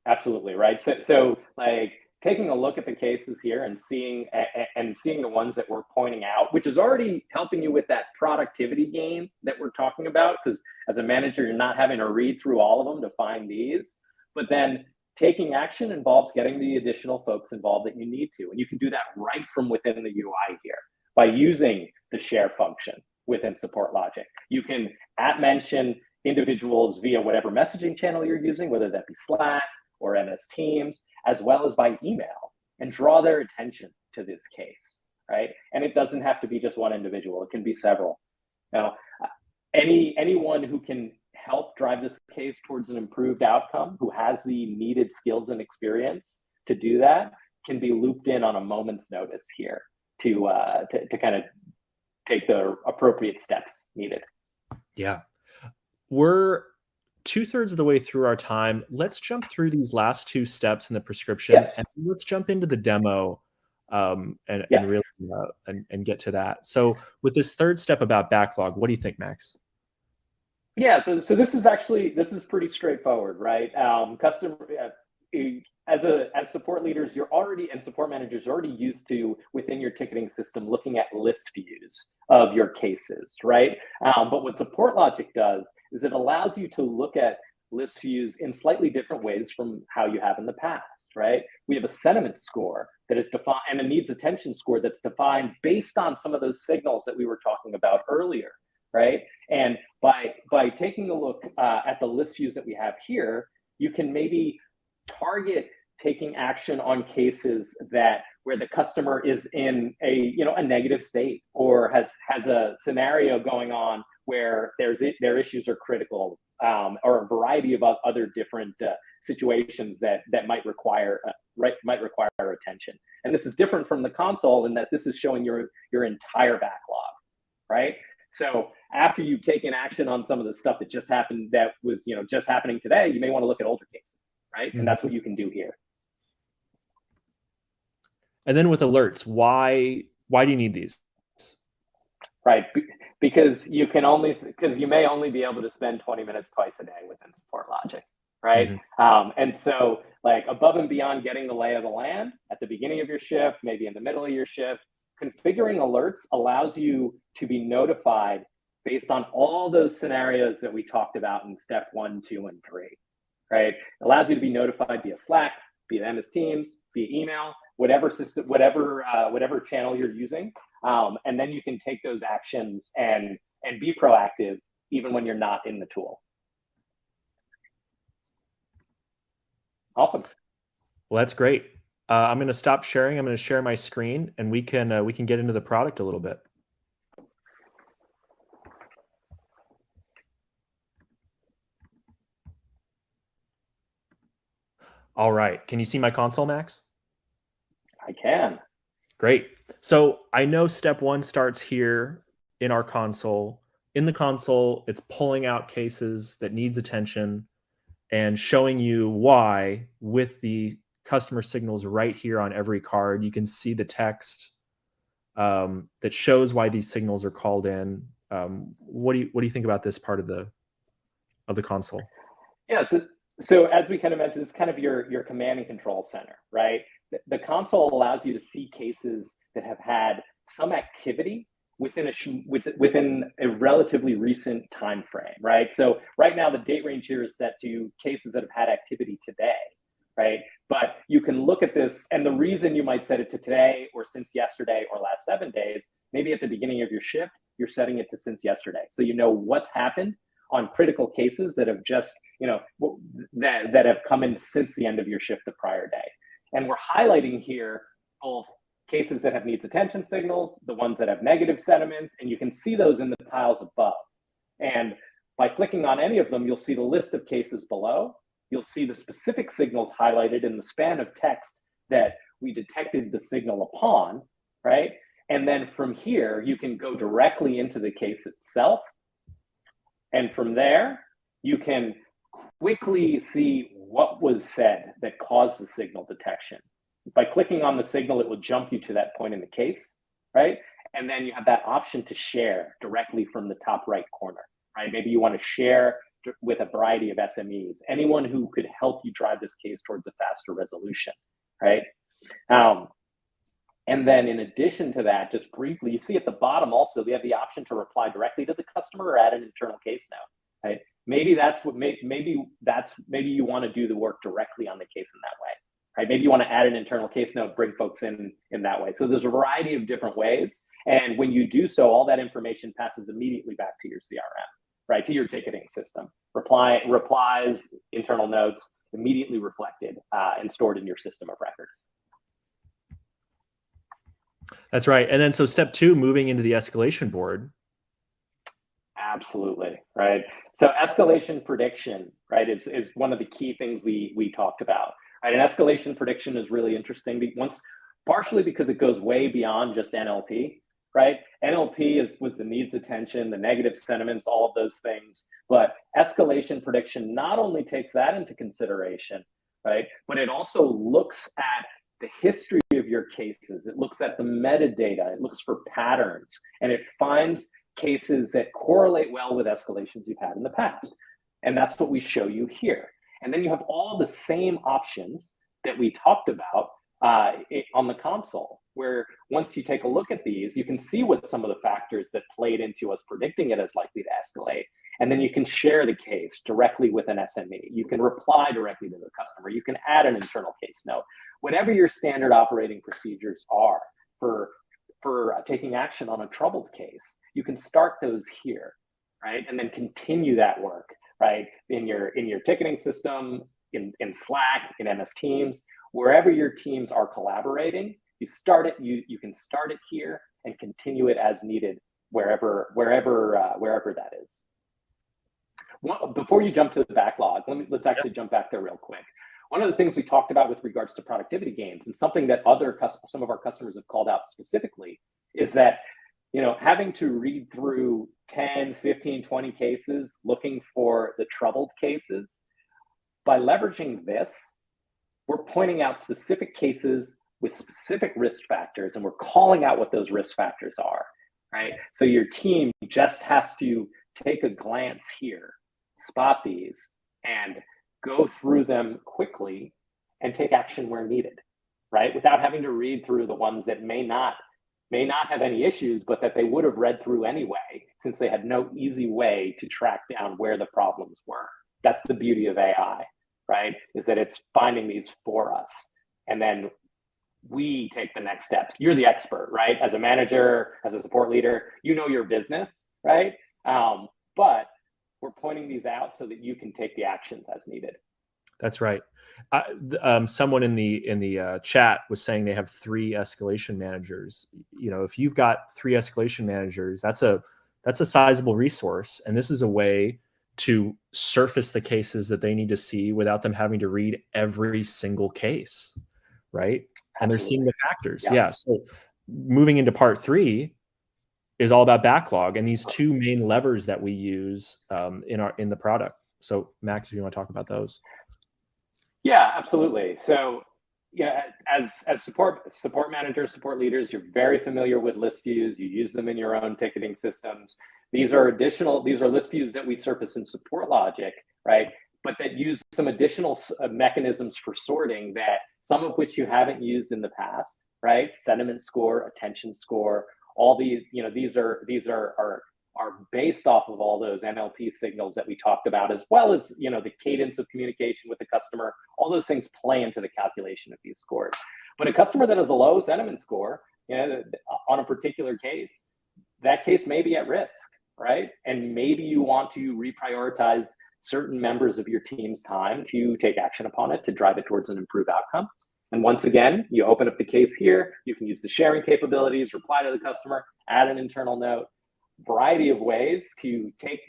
Speaker 2: right. So like taking a look at the cases here and seeing the ones that we're pointing out, which is already helping you with that productivity gain that we're talking about, because as a manager, you're not having to read through all of them to find these, but then taking action involves getting the additional folks involved that you need to. And you can do that right from within the UI here by using the share function within SupportLogic. You can @mention individuals via whatever messaging channel you're using, whether that be Slack or MS Teams, as well as by email, and draw their attention to this case, right? And it doesn't have to be just one individual. It can be several. Now, anyone who can help drive this case towards an improved outcome, who has the needed skills and experience to do that, can be looped in on a moment's notice here to kind of take the appropriate steps needed.
Speaker 1: Yeah. We're 2/3 of the way through our time. Let's jump through these last 2 steps in the prescription,
Speaker 2: Yes.
Speaker 1: and let's jump into the demo, and
Speaker 2: Yes.
Speaker 1: really and get to that. So with this 3rd step about backlog, what do you think, Max?
Speaker 2: Yeah, so this is pretty straightforward, right? As support leaders, you're already and support managers are already used to within your ticketing system looking at list views of your cases, right? But what SupportLogic does is it allows you to look at list views in slightly different ways from how you have in the past, right? We have a sentiment score that is defined and a needs attention score that's defined based on some of those signals that we were talking about earlier, right? And by taking a look at the list views that we have here, you can maybe target taking action on cases where the customer is in a negative state or has a scenario going on where their issues are critical, or a variety of other different situations that might require attention. And this is different from the console in that this is showing your entire backlog, right? So after you've taken action on some of the stuff that just happened, that was just happening today, you may want to look at older cases, right? Mm-hmm. And that's what you can do here.
Speaker 1: And then with alerts, why do you need these?
Speaker 2: Right, because you may only be able to spend 20 minutes twice a day within SupportLogic, right? Mm-hmm. And so, like, above and beyond getting the lay of the land at the beginning of your shift, maybe in the middle of your shift, configuring alerts allows you to be notified based on all those scenarios that we talked about in step 1, 2, and 3, right? It allows you to be notified via Slack, via MS Teams, via email, whatever system, whatever channel you're using, and then you can take those actions and be proactive even when you're not in the tool. Awesome.
Speaker 1: Well, that's great. I'm going to stop sharing. I'm going to share my screen, and we can get into the product a little bit. All right. Can you see my console, Max?
Speaker 2: I can.
Speaker 1: Great. So I know step 1 starts here in our console. In the console, it's pulling out cases that needs attention and showing you why with the customer signals right here on every card. You can see the text that shows why these signals are called in. What do you think about this part of the console?
Speaker 2: Yeah, so as we kind of mentioned, it's kind of your command and control center, right? The console allows you to see cases that have had some activity within a relatively recent time frame, right? So right now the date range here is set to cases that have had activity today, right? But you can look at this, and the reason you might set it to today or since yesterday or last 7 days, maybe at the beginning of your shift, you're setting it to since yesterday. So you know what's happened on critical cases that have just, that have come in since the end of your shift the prior day. And we're highlighting here both cases that have needs attention signals, the ones that have negative sentiments, and you can see those in the tiles above. And by clicking on any of them, you'll see the list of cases below. You'll see the specific signals highlighted in the span of text that we detected the signal upon, right? And then from here, you can go directly into the case itself. And from there, you can quickly see what was said that caused the signal detection. By clicking on the signal, it will jump you to that point in the case, right? And then you have that option to share directly from the top right corner, right? Maybe you want to share with a variety of SMEs, anyone who could help you drive this case towards a faster resolution, right? And then in addition to that, just briefly, you see at the bottom also, we have the option to reply directly to the customer or add an internal case note, right? Maybe you want to do the work directly on the case in that way, right? Maybe you want to add an internal case note, bring folks in that way. So there's a variety of different ways. And when you do so, all that information passes immediately back to your CRM, right? To your ticketing system. Replies, internal notes, immediately reflected and stored in your system of record.
Speaker 1: That's right. And then so step 2, moving into the escalation board.
Speaker 2: Absolutely, right? So escalation prediction, right, is one of the key things we talked about, right? And escalation prediction is really interesting partially because it goes way beyond just NLP, right? NLP was the needs attention, the negative sentiments, all of those things. But escalation prediction not only takes that into consideration, right, but it also looks at the history of your cases. It looks at the metadata. It looks for patterns, and it finds cases that correlate well with escalations you've had in the past. And that's what we show you here. And then you have all the same options that we talked about on the console, where once you take a look at these, you can see what some of the factors that played into us predicting it as likely to escalate. And then you can share the case directly with an SME. You can reply directly to the customer. You can add an internal case note. Whatever your standard operating procedures are for taking action on a troubled case, you can start those here, right? And then continue that work, right? In your ticketing system, in Slack, in MS Teams, wherever your teams are collaborating, you start it. You can start it here and continue it as needed wherever that is. Before you jump to the backlog, let's actually jump back there real quick. One of the things we talked about with regards to productivity gains, and something that some of our customers have called out specifically, is that having to read through 10, 15, 20 cases looking for the troubled cases, by leveraging this, we're pointing out specific cases with specific risk factors, and we're calling out what those risk factors are, right? So your team just has to take a glance here, spot these, and go through them quickly and take action where needed, right? Without having to read through the ones that may not have any issues, but that they would have read through anyway, since they had no easy way to track down where the problems were. That's the beauty of AI, right? Is that it's finding these for us. And then we take the next steps. You're the expert, right? As a manager, as a support leader, you know your business, right? But we're pointing these out so that you can take the actions as needed.
Speaker 1: That's right. Someone in the chat was saying they have 3 escalation managers. If you've got 3 escalation managers, that's a sizable resource, and this is a way to surface the cases that they need to see without them having to read every single case, right? And they're seeing the factors. Yeah. So moving into part 3 is all about backlog and these 2 main levers that we use in the product. So Max, if you want to talk about those.
Speaker 2: Yeah, absolutely. So as support managers, support leaders, you're very familiar with list views. You use them in your own ticketing systems. These are list views that we surface in SupportLogic, right? But that use some additional mechanisms for sorting, that some of which you haven't used in the past, right? Sentiment score, attention score, all these, these are based off of all those NLP signals that we talked about, as well as, the cadence of communication with the customer. All those things play into the calculation of these scores. But a customer that has a low sentiment score, on a particular case, that case may be at risk, right? And maybe you want to reprioritize certain members of your team's time to take action upon it, to drive it towards an improved outcome. And once again, you open up the case here, you can use the sharing capabilities, reply to the customer, add an internal note, variety of ways to take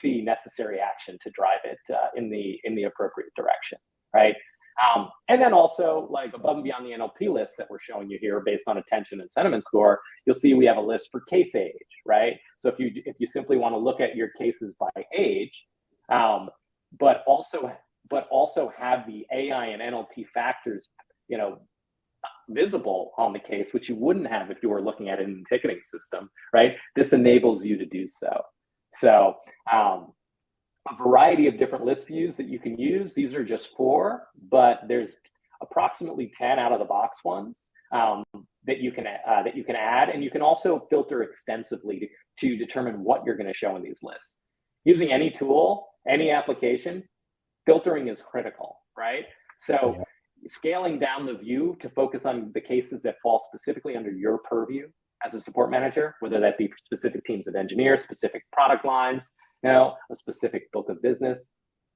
Speaker 2: the necessary action to drive it in the appropriate direction, right? And then also, like, above and beyond the NLP lists that we're showing you here based on attention and sentiment score, you'll see we have a list for case age, right? So if you simply want to look at your cases by age, but also have the AI and NLP factors, visible on the case, which you wouldn't have if you were looking at it in the ticketing system, right? This enables you to do so. So a variety of different list views that you can use. These are just 4, but there's approximately 10 out of the box ones that you can add, and you can also filter extensively to determine what you're going to show in these lists. Using any tool, any application, filtering is critical, right? So scaling down the view to focus on the cases that fall specifically under your purview as a support manager, whether that be specific teams of engineers, specific product lines, a specific book of business.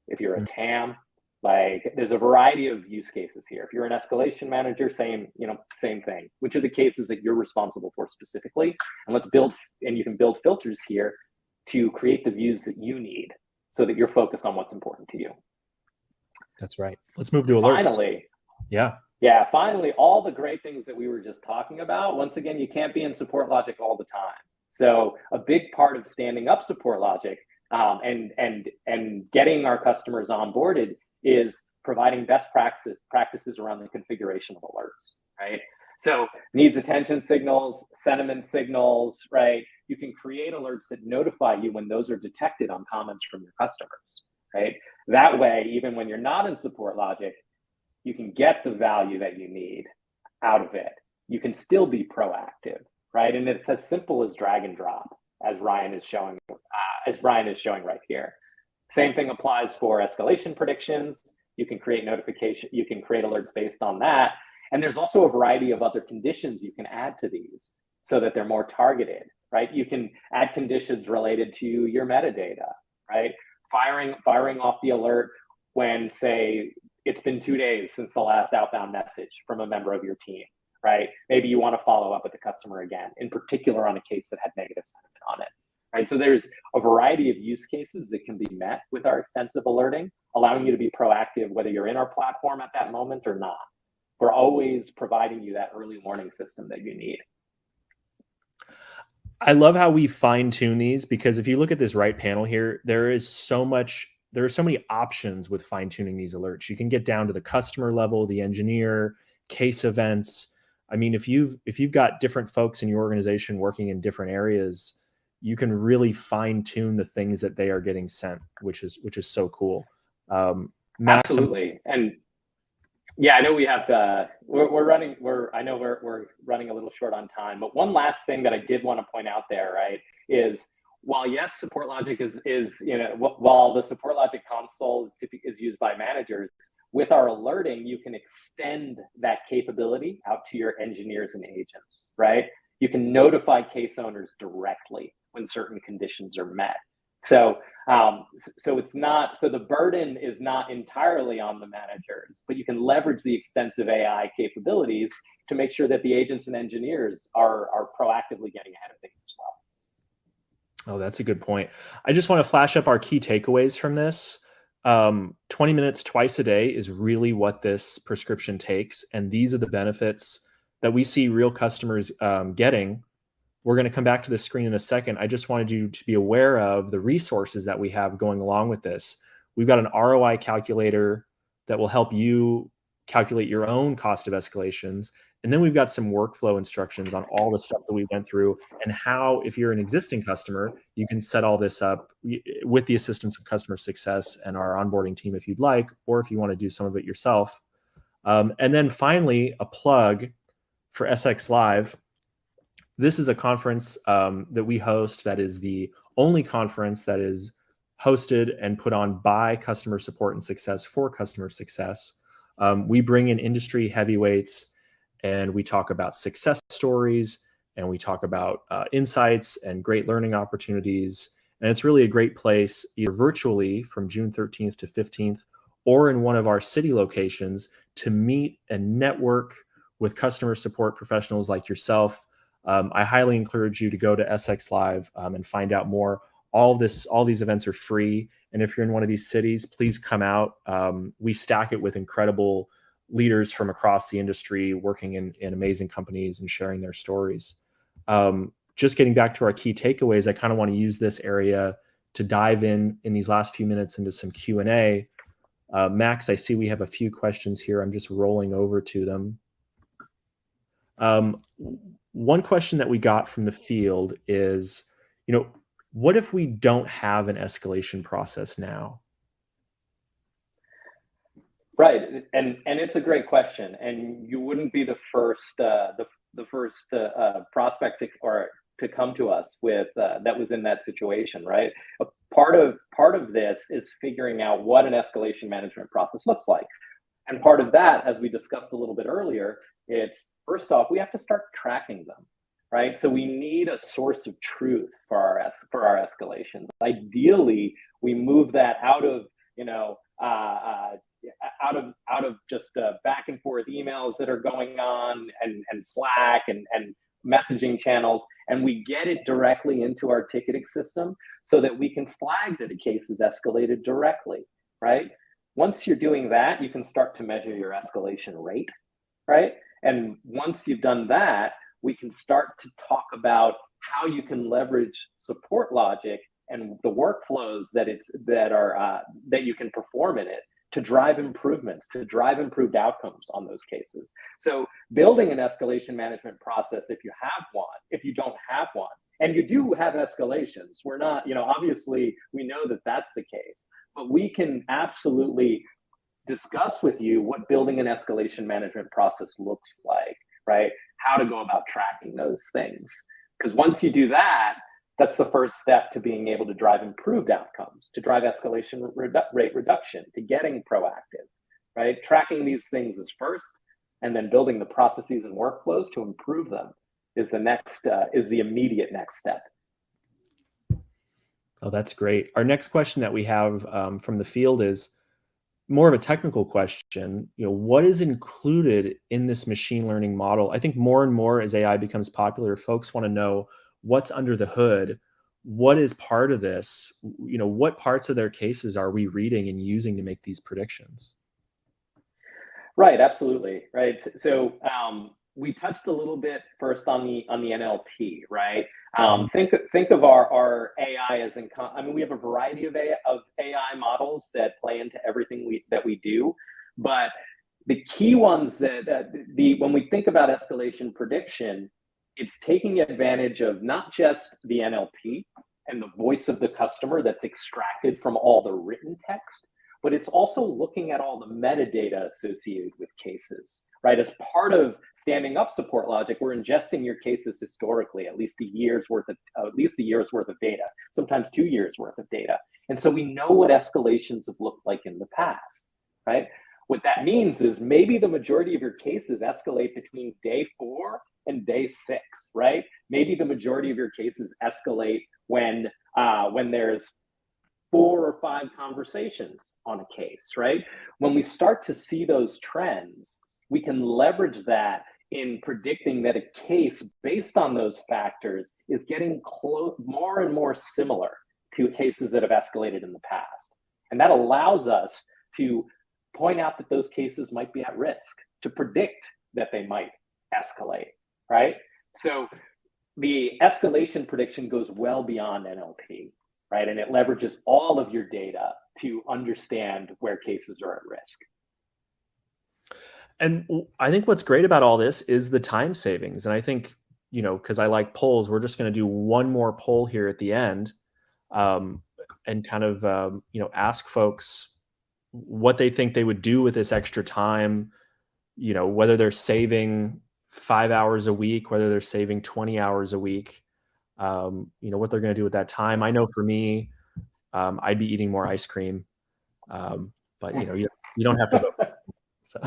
Speaker 2: If you're a TAM, like, there's a variety of use cases here. If you're an escalation manager, same thing. Which are the cases that you're responsible for specifically? And you can build filters here to create the views that you need so that you're focused on what's important to you.
Speaker 1: That's right. Let's move to alerts.
Speaker 2: Finally,
Speaker 1: yeah.
Speaker 2: Yeah, finally, all the great things that we were just talking about. Once again, you can't be in SupportLogic all the time. So a big part of standing up SupportLogic and getting our customers onboarded is providing best practices around the configuration of alerts, right? So needs attention signals, sentiment signals, right? You can create alerts that notify you when those are detected on comments from your customers, right? That way, even when you're not in SupportLogic, you can get the value that you need out of it. You can still be proactive, right? And it's as simple as drag and drop, as Ryan is showing right here. Same thing applies for escalation predictions. You can create you can create alerts based on that. And there's also a variety of other conditions you can add to these so that they're more targeted, right? You can add conditions related to your metadata, right? Firing off the alert when, say, it's been 2 days since the last outbound message from a member of your team, right? Maybe you want to follow up with the customer again, in particular on a case that had negative sentiment on it, right? So there's a variety of use cases that can be met with our extensive alerting, allowing you to be proactive, whether you're in our platform at that moment or not. We're always providing you that early warning system that you need.
Speaker 1: I love how we fine tune these, because if you look at this right panel here, there are so many options with fine tuning these alerts. You can get down to the customer level, the engineer, case events. I mean, if you've got different folks in your organization working in different areas, you can really fine tune the things that they are getting sent, which is so cool.
Speaker 2: Max, absolutely. And yeah, I know we have we're running a little short on time, but one last thing that I did want to point out there, right, is while yes, SupportLogic is while the SupportLogic console is used by managers, with our alerting, you can extend that capability out to your engineers and agents, right? You can notify case owners directly when certain conditions are met. So the burden is not entirely on the managers, but you can leverage the extensive AI capabilities to make sure that the agents and engineers are proactively getting ahead of things as well.
Speaker 1: Oh, that's a good point. I just want to flash up our key takeaways from this. 20 minutes twice a day is really what this prescription takes. And these are the benefits that we see real customers getting. We're going to come back to the screen in a second. I just wanted you to be aware of the resources that we have going along with this. We've got an ROI calculator that will help you calculate your own cost of escalations. And then we've got some workflow instructions on all the stuff that we went through and how, if you're an existing customer, you can set all this up with the assistance of customer success and our onboarding team if you'd like, or if you want to do some of it yourself. And then finally, a plug for SX Live. This is a conference that we host that is the only conference that is hosted and put on by customer support and success for customer success. We bring in industry heavyweights and we talk about success stories and we talk about insights and great learning opportunities. And it's really a great place, either virtually from June 13th to 15th or in one of our city locations, to meet and network with customer support professionals like yourself. I highly encourage you to go to SX Live and find out more. All these events are free. And if you're in one of these cities, please come out. We stack it with incredible leaders from across the industry working in amazing companies and sharing their stories. Just getting back to our key takeaways, I kind of want to use this area to dive in these last few minutes into some Q&A. Max, I see we have a few questions here. I'm just rolling over to them. One question that we got from the field is, what if we don't have an escalation process now?
Speaker 2: Right, and it's a great question, and you wouldn't be the first prospect to come to us with that was in that situation, right? Part of this is figuring out what an escalation management process looks like, and part of that, as we discussed a little bit earlier, it's first off we have to start tracking them, right? So we need a source of truth for our escalations. Ideally, we move that out of just back and forth emails that are going on and Slack and messaging channels, and we get it directly into our ticketing system so that we can flag that a case is escalated directly, right? Once you're doing that, you can start to measure your escalation rate, right? And once you've done that, we can start to talk about how you can leverage SupportLogic and the workflows that you can perform in it to drive improvements, to drive improved outcomes on those cases. So building an escalation management process, if you have one, if you don't have one, and you do have escalations, we're not, obviously we know that that's the case, but we can absolutely discuss with you what building an escalation management process looks like, right? How to go about tracking those things. Because once you do that, that's the first step to being able to drive improved outcomes, to drive escalation rate reduction, to getting proactive, right? Tracking these things is first, and then building the processes and workflows to improve them is the immediate next step.
Speaker 1: Oh, that's great. Our next question that we have from the field is more of a technical question. What is included in this machine learning model? I think more and more as AI becomes popular, folks want to know what's under the hood. What is part of this? What parts of their cases are we reading and using to make these predictions?
Speaker 2: Right, absolutely. Right. So we touched a little bit first on the NLP, right? Think of our AI as we have a variety of AI models that play into everything that we do, but the key ones when we think about escalation prediction, it's taking advantage of not just the NLP and the voice of the customer that's extracted from all the written text, but it's also looking at all the metadata associated with cases, right? As part of standing up SupportLogic, we're ingesting your cases historically, at least a year's worth of data, sometimes 2 years worth of data. And so we know what escalations have looked like in the past, right? What that means is maybe the majority of your cases escalate between day 4 and day 6, right? Maybe the majority of your cases escalate when there's 4 or 5 conversations on a case, right? When we start to see those trends, we can leverage that in predicting that a case based on those factors is getting more and more similar to cases that have escalated in the past. And that allows us to point out that those cases might be at risk, to predict that they might escalate, right? So the escalation prediction goes well beyond NLP, right? And it leverages all of your data to understand where cases are at risk.
Speaker 1: And I think what's great about all this is the time savings. And I think, because I like polls, we're just going to do one more poll here at the end and kind of, ask folks what they think they would do with this extra time, whether they're saving 5 hours a week, whether they're saving 20 hours a week, what they're going to do with that time. I know for me, I'd be eating more ice cream, but you don't have to vote. So.